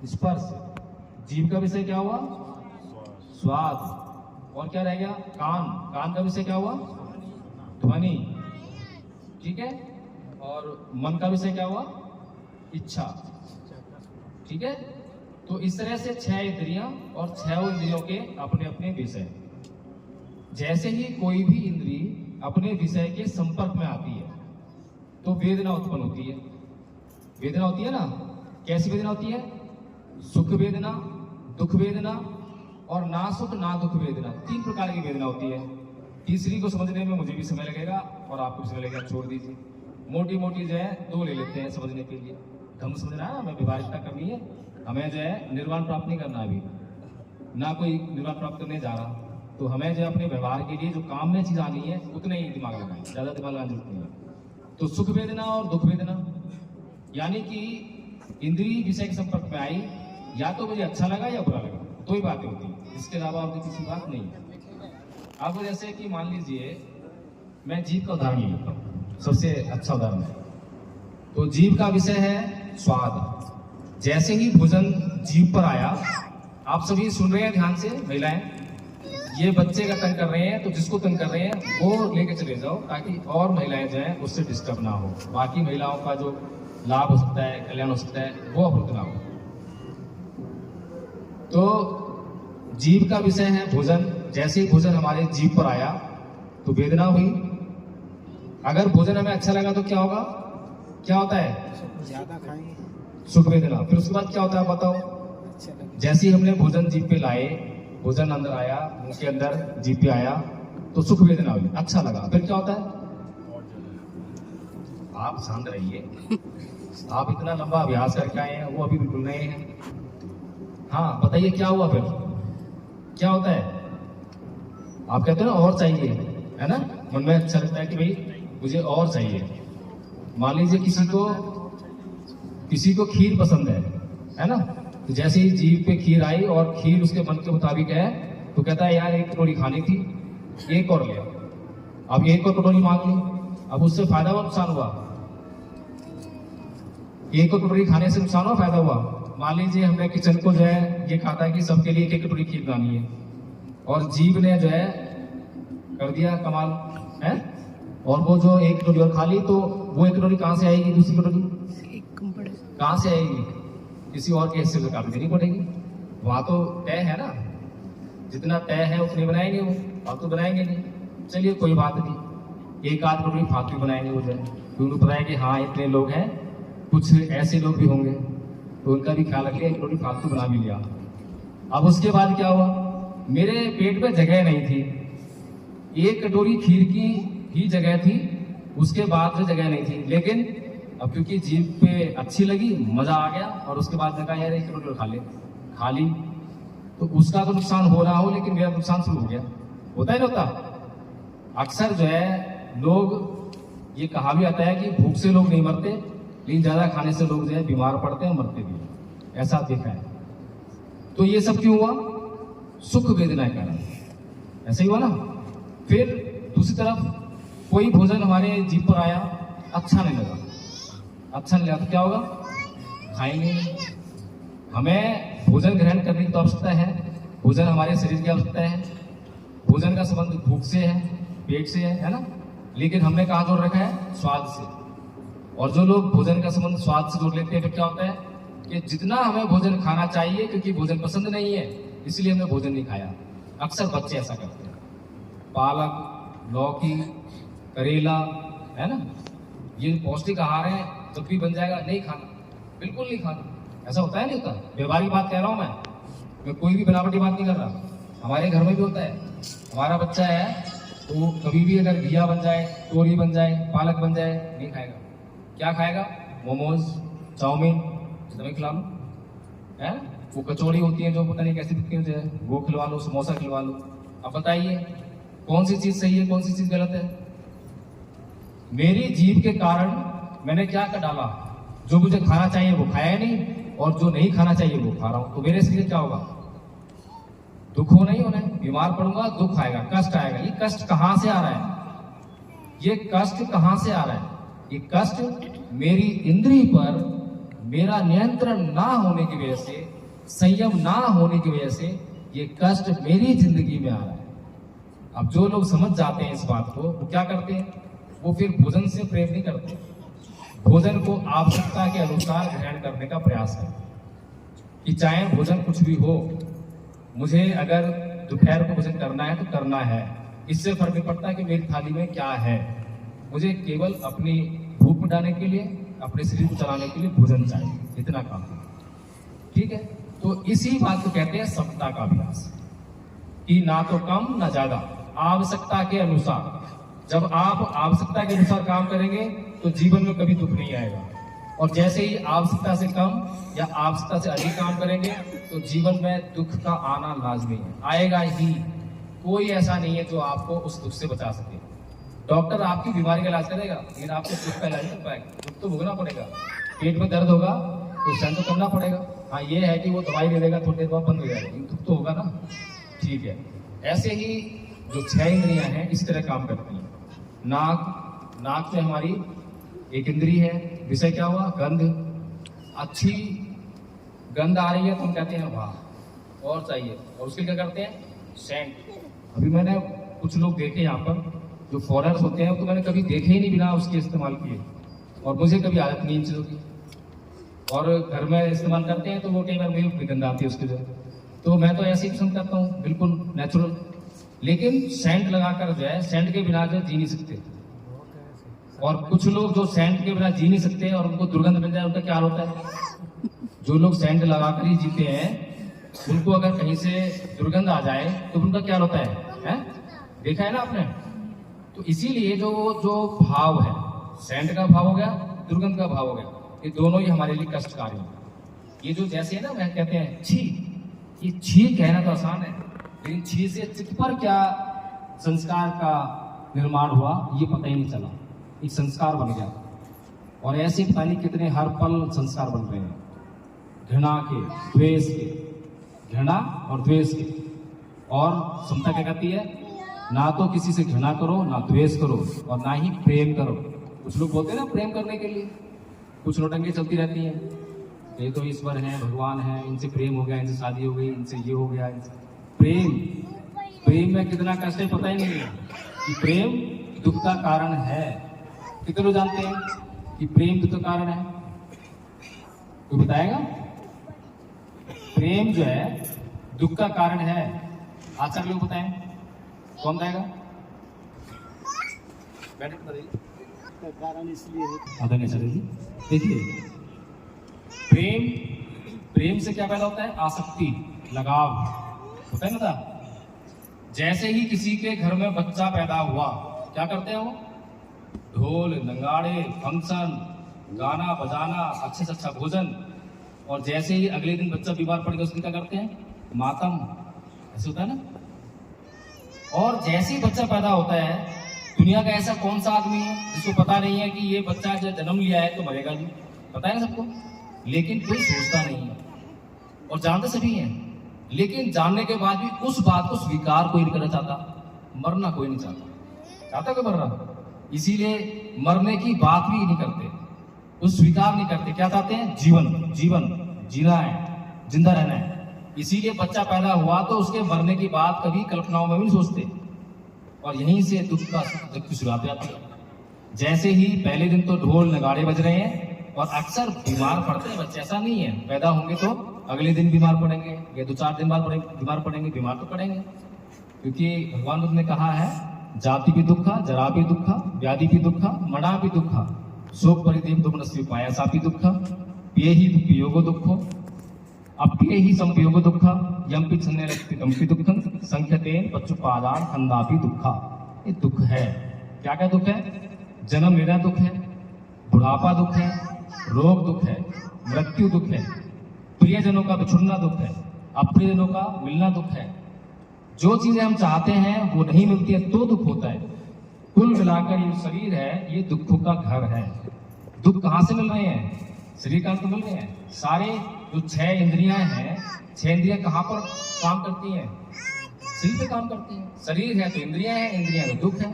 स्पर्श। जीभ का विषय क्या हुआ? स्वाद। और क्या रह गया? कान। कान का विषय क्या हुआ? ध्वनि। ठीक है। और मन का विषय क्या हुआ? इच्छा। ठीक है। तो इस तरह से 6 इंद्रियां और 6 इंद्रियों के अपने अपने विषय। जैसे ही कोई भी इंद्री अपने विषय के संपर्क में आती है तो वेदना उत्पन्न होती है। वेदना होती है ना? कैसी वेदना होती है? सुख वेदना, दुख वेदना और ना सुख ना दुख वेदना। 3 प्रकार की वेदना होती है। तीसरी को समझने में मुझे भी समय लगेगा और आपको भी समय लगेगा, छोड़ दीजिए। मोटी मोटी जो है 2 ले लेते हैं समझने के लिए। ढंग समझना है, हमें व्यवहारिकता करनी है, हमें जो है निर्वाण प्राप्त नहीं करना अभी, ना कोई निर्वाण प्राप्त करने जा रहा। तो हमें जो अपने व्यवहार के लिए जो काम में चीज आनी है उतने ही दिमाग लगाएं, ज्यादा दिमाग लगाने की जरूरत नहीं है। तो सुख वेदना और दुख वेदना, यानी कि इंद्रिय विषय के संपर्क में आई, या तो मुझे अच्छा लगा या बुरा लगा, 2 ही बातें होती हैं, इसके अलावा और किसी बात नहीं है। अब जैसे कि मान लीजिए मैं जीभ का उदाहरण ले लेता हूँ, सबसे अच्छा उदाहरण है। तो जीभ का विषय है स्वाद। जैसे ही भोजन जीभ पर आया, आप सभी सुन रहे हैं ध्यान से, महिलाएं, ये बच्चे का तंग कर रहे हैं तो जिसको तंग कर रहे हैं वो लेके चले जाओ, ताकि और महिलाएं जो हैं उससे डिस्टर्ब ना हो, बाकी महिलाओं का जो लाभ हो सकता है, कल्याण हो सकता है, वो अवरुद्ध ना हो। तो जीभ का विषय है भोजन। जैसे ही भोजन हमारे जीभ पर आया तो वेदना हुई। अगर भोजन हमें अच्छा लगा तो क्या होगा? क्या होता है? ज्यादा खाएंगे, सुख वेदना। फिर उसके बाद क्या होता है बताओ? जैसे ही हमने भोजन जीभ पे लाए, भोजन अंदर आया, मुंह के अंदर जीभ पे आया तो सुख वेदना हुई, अच्छा लगा। फिर क्या होता है? आप शांत रहिए, आप इतना लंबा अभ्यास करके आए हैं, वो अभी बिल्कुल नए हैं। हाँ बताइए क्या हुआ? फिर क्या होता है? आप कहते हो ना और चाहिए, है ना? मन में अच्छा लगता है कि भाई मुझे और चाहिए। मान लीजिए किसी को खीर पसंद है ना? तो जैसे ही जीभ पे खीर आई और खीर उसके मन के मुताबिक है तो कहता है यार 1 कटोरी खानी थी, 1 और ले। अब 1 और कटोरी मांग ली, अब उससे फायदा हुआ नुकसान हुआ? 1 और कटोरी खाने से नुकसान हुआ फायदा हुआ? मान लीजिए हमने किचन को जो है ये कहा था कि सबके लिए 1 कटोरी खीर बनानी है और जीभ ने जो है कर दिया कमाल, है? और वो जो 1 कटोरी और खा ली, तो वो 1 कटोरी कहां से आएगी? दूसरी कटोरी कहां से आएगी? किसी और के हिस्से से काट देनी पड़ेगी। वहां तो तय है ना, जितना तय है उतने बनाएंगे, वो फालतू बनाएंगे नहीं। चलिए कोई बात नहीं, 1 आध कटोरी फालतू बनाएंगे वो जो है, क्योंकि पता है कि हाँ इतने लोग हैं, कुछ ऐसे लोग भी होंगे तो उनका भी ख्याल रखिए, 1 कटोरी फालतू बना भी लिया। अब उसके बाद क्या हुआ? मेरे पेट में जगह नहीं थी, 1 कटोरी खीर की ही जगह थी, उसके बाद जो जगह नहीं थी। लेकिन अब क्योंकि जीभ पे अच्छी लगी, मजा आ गया, और उसके बाद मैं कहा यार 1 कटोरी खा ली, तो उसका तो नुकसान हो रहा हो, लेकिन मेरा नुकसान शुरू हो गया। होता है ना? होता। अक्सर जो है लोग, ये कहा भी आता है कि भूख से लोग नहीं मरते, लेकिन ज्यादा खाने से लोग जो है बीमार पड़ते हैं, मरते भी, ऐसा देखा है। तो ये सब क्यों हुआ? सुख वेदना के कारण, ऐसा ही हुआ ना। फिर दूसरी तरफ कोई भोजन हमारे जीभ पर आया, अच्छा नहीं लगा, अच्छा नहीं लगा तो क्या होगा? खाएंगे। हमें भोजन ग्रहण करने की तो आवश्यकता है, भोजन हमारे शरीर की आवश्यकता है, भोजन का संबंध भूख से है, पेट से है ना? लेकिन हमने कहाँ जोड़ रखा है? स्वाद से। और जो लोग भोजन का संबंध स्वाद से जोड़ लेते हैं, फिर क्या होता है कि जितना हमें भोजन खाना चाहिए, क्योंकि भोजन पसंद नहीं है इसलिए हमने भोजन नहीं खाया। अक्सर बच्चे ऐसा करते हैं, पालक, लौकी, करेला, है ना, ये पौष्टिक आहार है, जब भी बन जाएगा नहीं खाना, बिल्कुल नहीं खाना। ऐसा होता है नहीं होता? व्यवहारिक बात कह रहा हूं मैं कोई भी बनावटी बात नहीं कर रहा। हमारे घर में भी होता है, हमारा बच्चा है तो कभी भी अगर घिया बन जाए, तोरी बन जाए, पालक बन जाए, नहीं खाएगा। क्या खाएगा? मोमोज, चाउमीन, तुम्हें खिला लो, है? वो कचौड़ी होती है जो पता नहीं कैसी दिखती है, वो खिलवा लो, समोसा खिलवा लो। अब बताइए कौन सी चीज सही है, कौन सी चीज गलत है? मेरी जीभ के कारण मैंने क्या कर डाला? जो मुझे खाना चाहिए वो खाया नहीं, और जो नहीं खाना चाहिए वो खा रहा हूं। तो मेरे शरीर क्या होगा? दुख हो नहीं होना है, बीमार पड़ूंगा, दुख आएगा, कष्ट आएगा। ये कष्ट कहां से आ रहा है? ये कष्ट कहां से आ रहा है? ये कष्ट मेरी इंद्रिय पर, मेरा नियंत्रण ना होने की वजह से, संयम ना होने की वजह से ये कष्ट मेरी जिंदगी में आ रहा है। अब जो लोग समझ जाते हैं इस बात को, वो क्या करते हैं, वो फिर भोजन से प्रेम नहीं करते, भोजन को आवश्यकता के अनुसार ग्रहण करने का प्रयास करते कि चाहे भोजन कुछ भी हो, मुझे अगर दोपहर को भोजन करना है तो करना है, इससे फर्क नहीं पड़ता कि मेरी थाली में क्या है, मुझे केवल अपनी भूख मिटाने के लिए, अपने शरीर को चलाने के लिए भोजन चाहिए, इतना काम है। ठीक है, तो इसी बात को कहते हैं समता का अभ्यास, कि ना तो कम ना ज्यादा, आवश्यकता के अनुसार। जब आप आवश्यकता के अनुसार काम करेंगे तो जीवन में कभी दुख नहीं आएगा, और जैसे ही आवश्यकता से कम या आवश्यकता से अधिक काम करेंगे तो जीवन में दुख का आना लाजमी है, आएगा ही। कोई ऐसा नहीं है जो आपको उस दुख से बचा सके। डॉक्टर आपकी बीमारी का इलाज करेगा, लेकिन आपको दुख का इलाज नहीं कर पाएगा, दुख तो भोगना पड़ेगा। पेट में दर्द होगा तो सहन तो करना पड़ेगा। हाँ, ये है कि वो दवाई दे देगा, थोड़ी देर बाद बंद हो जाएगा, लेकिन दुख तो होगा ना। ठीक है, ऐसे ही जो 6 इंद्रियां हैं इस तरह काम करती हैं। नाक से हमारी एक इंद्री है, विषय क्या हुआ, गंध। अच्छी गंध आ रही है तो हम कहते हैं वाह और चाहिए, और उसके क्या करते हैं, सेंट। अभी मैंने कुछ लोग देखे यहाँ पर जो फॉरेनर्स होते हैं, तो मैंने कभी देखे ही नहीं बिना उसके इस्तेमाल किए, और मुझे कभी आदत नहीं इन चीज़ों की, और घर में इस्तेमाल करते हैं तो वो कई बार मुझे गंध आती है उसकी जो, तो मैं तो ऐसे ही पसंद करता हूँ, बिल्कुल नेचुरल। लेकिन सेंट लगाकर जो है, सेंट के बिना जो जी नहीं सकते, और कुछ लोग जो सेंट के बिना जी नहीं सकते और उनको दुर्गंध मिल जाए, उनका क्या होता है। जो लोग सेंट लगाकर ही जीते हैं, उनको अगर कहीं से दुर्गंध आ जाए तो उनका क्या होता है? देखा है ना आपने। तो इसीलिए जो भाव है, सेंट का भाव हो गया, दुर्गंध का भाव हो गया, ये दोनों ही हमारे लिए कष्टकारी है। ये जो जैसे है ना, वह कहते हैं छी, ये छी कहना तो आसान है, लेकिन छी से चित्त पर क्या संस्कार का निर्माण हुआ ये पता ही नहीं चला, एक संस्कार बन गया। और ऐसे पता नहीं कितने हर पल संस्कार बन रहे हैं, घृणा के, द्वेष के, घृणा और द्वेष के। और समता क्या कहती है, ना तो किसी से घृणा करो, ना द्वेष करो, और ना ही प्रेम करो। कुछ लोग बोलते हैं ना प्रेम करने के लिए, कुछ नौटंकी चलती रहती हैं, ये तो ईश्वर है, भगवान है, इनसे प्रेम हो गया, इनसे शादी हो गई, इनसे ये हो गया। प्रेम में कितना कष्ट है पता ही नहीं है कि प्रेम दुख का कारण है। कितने लोग जानते हैं कि प्रेम दुख का कारण है? कोई बताएगा? प्रेम जो है दुख का कारण है। आचार्य लोग बताएं, कौन बताएगा? बैठे बताइए। कारण इसलिए है, आदरणीय आचार्य जी, देखिए प्रेम से क्या पैदा होता है? आसक्ति, लगाव होता है ना। था जैसे ही किसी के घर में बच्चा पैदा हुआ, क्या करते हैं वो? ढोल नगाड़े, फंक्शन, गाना बजाना, अच्छे से अच्छा भोजन, और जैसे ही अगले दिन बच्चा बीमार पड़ गया उसके क्या करते हैं? मातम। ऐसे होता है ना। और जैसे ही बच्चा पैदा होता है, दुनिया का ऐसा कौन सा आदमी है जिसको पता नहीं है कि ये बच्चा जब जन्म लिया है तो मरेगा भी? पता है ना सबको, लेकिन कोई सोचता नहीं है, और जानते सभी हैं, लेकिन जानने के बाद भी उस बात को स्वीकार कोई नहीं करना चाहता। मरना कोई नहीं चाहता, चाहता कोई मरना? इसीलिए मरने की बात भी नहीं करते, उस स्वीकार नहीं करते। क्या चाहते हैं? जीवन जीना है, जिंदा रहना है। इसीलिए बच्चा पैदा हुआ तो उसके मरने की बात कभी कल्पनाओं में भी नहीं सोचते, और यहीं से दुख की शुरुआत आती है। जैसे ही पहले दिन तो ढोल नगाड़े बज रहे हैं, और अक्सर बीमार पड़ते हैं बच्चे, ऐसा नहीं है पैदा होंगे तो अगले दिन बीमार पड़ेंगे या 2-4 दिन बाद बीमार पड़ेंगे, बीमार तो पड़ेंगे। क्योंकि भगवान बुद्ध ने कहा है, जाति भी दुखा, जरा भी दुखा, व्याधि भी दुखा, मड़ा भी दुखा, शोक परिदेव दुमनस्वी पायासा भी दुखा, ये ही योगो दुखो, अप्ये ही संपयोगो दुखा, यम भी छन्ने रखते कंपी दुखम, संख्यतेन पच्चुपादान खंदापी दुखा। ये दुख है। क्या क्या दुख है? जन्म लेना दुख है, बुढ़ापा दुख है, रोग दुख है, मृत्यु दुख है, प्रियजनों का बिछुड़ना दुख है, अप्रियजनों का मिलना दुख है। जो चीजें हम चाहते हैं वो नहीं मिलती है तो दुख होता है। कुल मिलाकर ये शरीर है, ये दुखों का घर है। दुख कहाँ से मिल रहे हैं? शरीर कहाँ से मिल रहे हैं? सारे जो 6 इंद्रियां हैं, 6 इंद्रियां कहाँ पर काम करती हैं? शरीर पे काम करती हैं। शरीर है तो इंद्रियां हैं, इंद्रियां तो दुख है,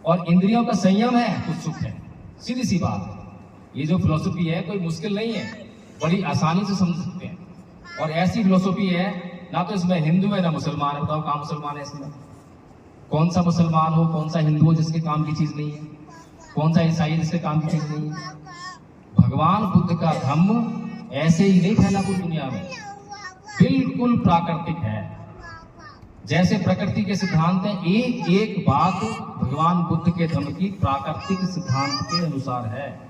और इंद्रियों का संयम है तो सुख है। सीधी सी बात है। ये जो फिलॉसफी है कोई मुश्किल नहीं है, बड़ी आसानी से समझ सकते हैं। और ऐसी फिलोसफी है, ना तो इसमें हिंदू है ना मुसलमान है। बताओ कहाँ मुसलमान है इसमें? कौन सा मुसलमान हो, कौन सा हिंदू हो जिसके काम की चीज नहीं है? कौन सा ईसाई है जिसके काम की चीज नहीं है? भगवान बुद्ध का धम्म ऐसे ही नहीं फैला पूरी दुनिया में, बिल्कुल प्राकृतिक है। जैसे प्रकृति के सिद्धांत हैं, एक एक बात भगवान बुद्ध के धम्म की प्राकृतिक सिद्धांत के अनुसार है।